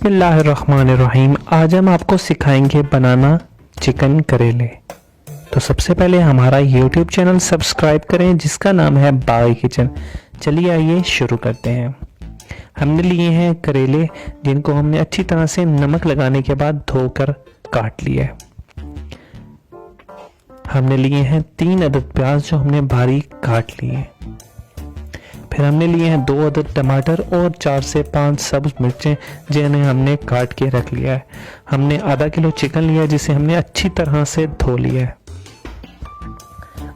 बिस्मिल्लाहिर्रहमानिर्रहीम। आज हम आपको सिखाएंगे बनाना चिकन करेले। तो सबसे पहले हमारा YouTube चैनल सब्सक्राइब करें जिसका नाम है बाई किचन। चलिए आइए शुरू करते हैं। हमने लिए हैं करेले जिनको हमने अच्छी तरह से नमक लगाने के बाद धोकर काट लिया है। हमने लिए हैं 3 अदद प्याज जो हमने बारीक काट लिए। फिर हमने लिए हैं 2 अदद टमाटर और 4 से 5 सब्ज मिर्चें जिन्हें हमने काट के रख लिया है। हमने आधा किलो चिकन लिया है जिसे हमने अच्छी तरह से धो लिया है।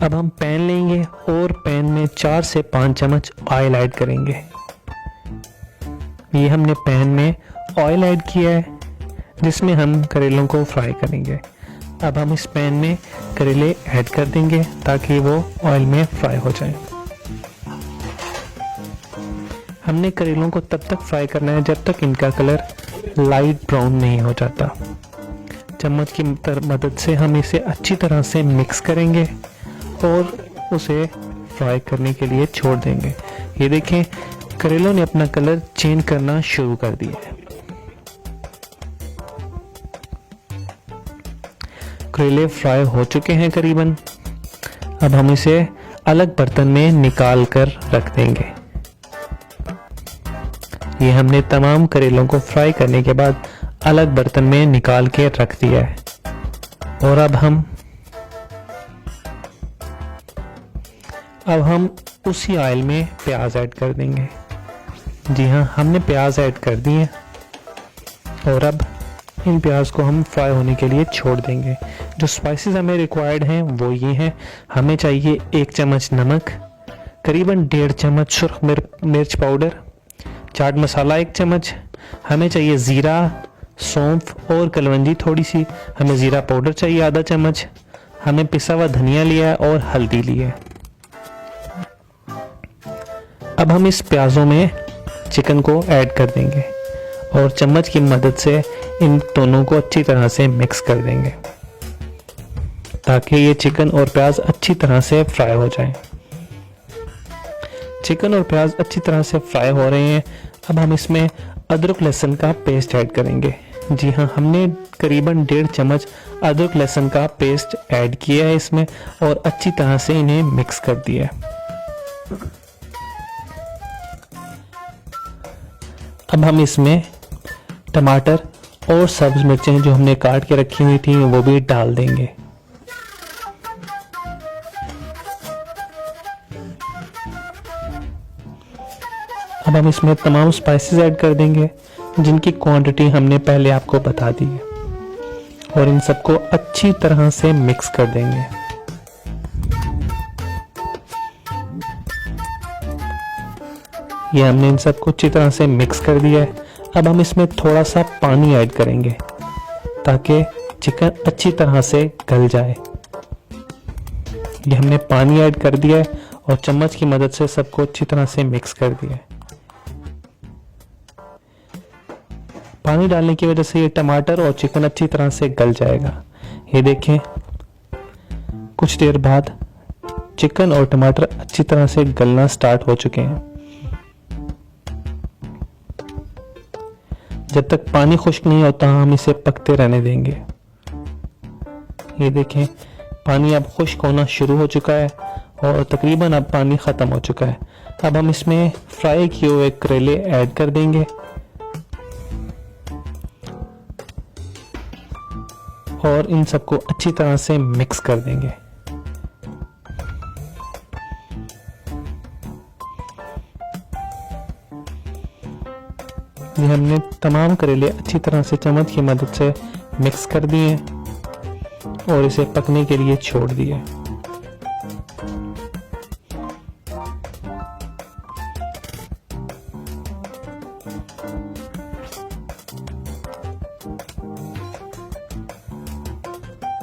अब हम पैन लेंगे और पैन में 4 से 5 चम्मच ऑयल ऐड करेंगे। ये हमने पैन में ऑयल ऐड किया है जिसमें हम करेलों को फ्राई करेंगे। अब हम इस पैन में करेले ऐड कर देंगे ताकि वो ऑयल में फ्राई हो जाए। हमने करेलों को तब तक फ्राई करना है जब तक इनका कलर लाइट ब्राउन नहीं हो जाता। चम्मच की मदद से हम इसे अच्छी तरह से मिक्स करेंगे और उसे फ्राई करने के लिए छोड़ देंगे। ये देखें करेलों ने अपना कलर चेंज करना शुरू कर दिया है। करेले फ्राई हो चुके हैं करीबन। अब हम इसे अलग बर्तन में निकाल कर रख देंगे। ये हमने तमाम करेलों को फ्राई करने के बाद अलग बर्तन में निकाल के रख दिया है। और अब हम उसी ऑयल में प्याज ऐड कर देंगे। जी हाँ, हमने प्याज ऐड कर दिए और अब इन प्याज को हम फ्राई होने के लिए छोड़ देंगे। जो स्पाइसेस हमें रिक्वायर्ड हैं वो ये हैं। हमें चाहिए 1 चम्मच नमक, करीबन 1.5 चम्मच सुर्ख मिर्च पाउडर, चाट मसाला 1 चम्मच, हमें चाहिए ज़ीरा, सौंफ और कलवंजी थोड़ी सी, हमें ज़ीरा पाउडर चाहिए आधा चम्मच, हमें पिसा हुआ धनिया लिया है और हल्दी ली है। अब हम इस प्याज़ों में चिकन को ऐड कर देंगे और चम्मच की मदद से इन दोनों को अच्छी तरह से मिक्स कर देंगे ताकि ये चिकन और प्याज अच्छी तरह से फ्राई हो जाएं। चिकन और प्याज अच्छी तरह से फ्राई हो रहे हैं। अब हम इसमें अदरक लहसुन का पेस्ट ऐड करेंगे। जी हाँ, हमने करीबन 1.5 चम्मच अदरक लहसुन का पेस्ट ऐड किया है इसमें और अच्छी तरह से इन्हें मिक्स कर दिया है। अब हम इसमें टमाटर और सब्ज मिर्चें जो हमने काट के रखी हुई थी वो भी डाल देंगे। अब हम इसमें तमाम स्पाइसेस ऐड कर देंगे जिनकी क्वांटिटी हमने पहले आपको बता दी है और इन सबको अच्छी तरह से मिक्स कर देंगे। ये हमने इन सबको अच्छी तरह से मिक्स कर दिया है। अब हम इसमें थोड़ा सा पानी ऐड करेंगे ताकि चिकन अच्छी तरह से गल जाए। ये हमने पानी ऐड कर दिया है और चम्मच की मदद से सबको अच्छी तरह से मिक्स कर दिया है। पानी डालने की वजह से ये टमाटर और चिकन अच्छी तरह से गल जाएगा। ये देखें कुछ देर बाद चिकन और टमाटर अच्छी तरह से गलना स्टार्ट हो चुके हैं। जब तक पानी खुश्क नहीं होता हम इसे पकते रहने देंगे। ये देखें पानी अब खुश्क होना शुरू हो चुका है और तकरीबन अब पानी ख़त्म हो चुका है। अब हम इसमें फ्राई किए हुए करेले ऐड कर देंगे और इन सबको अच्छी तरह से मिक्स कर देंगे। ये हमने तमाम करेले अच्छी तरह से चम्मच की मदद से मिक्स कर दिए और इसे पकने के लिए छोड़ दिए।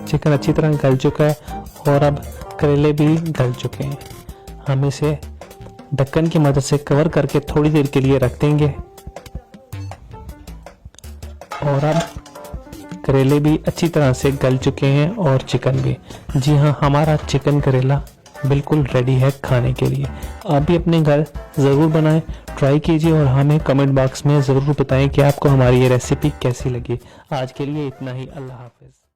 चिकन अच्छी तरह गल चुका है और अब करेले भी गल चुके हैं। हम इसे ढक्कन की मदद से कवर करके थोड़ी देर के लिए रख देंगे और अब करेले भी अच्छी तरह से गल चुके हैं और चिकन भी। जी हाँ, हमारा चिकन करेला बिल्कुल रेडी है खाने के लिए। आप भी अपने घर ज़रूर बनाएं। ट्राई कीजिए और हमें कमेंट बॉक्स में ज़रूर बताएं कि आपको हमारी ये रेसिपी कैसी लगी। आज के लिए इतना ही। अल्लाह हाफ़िज़।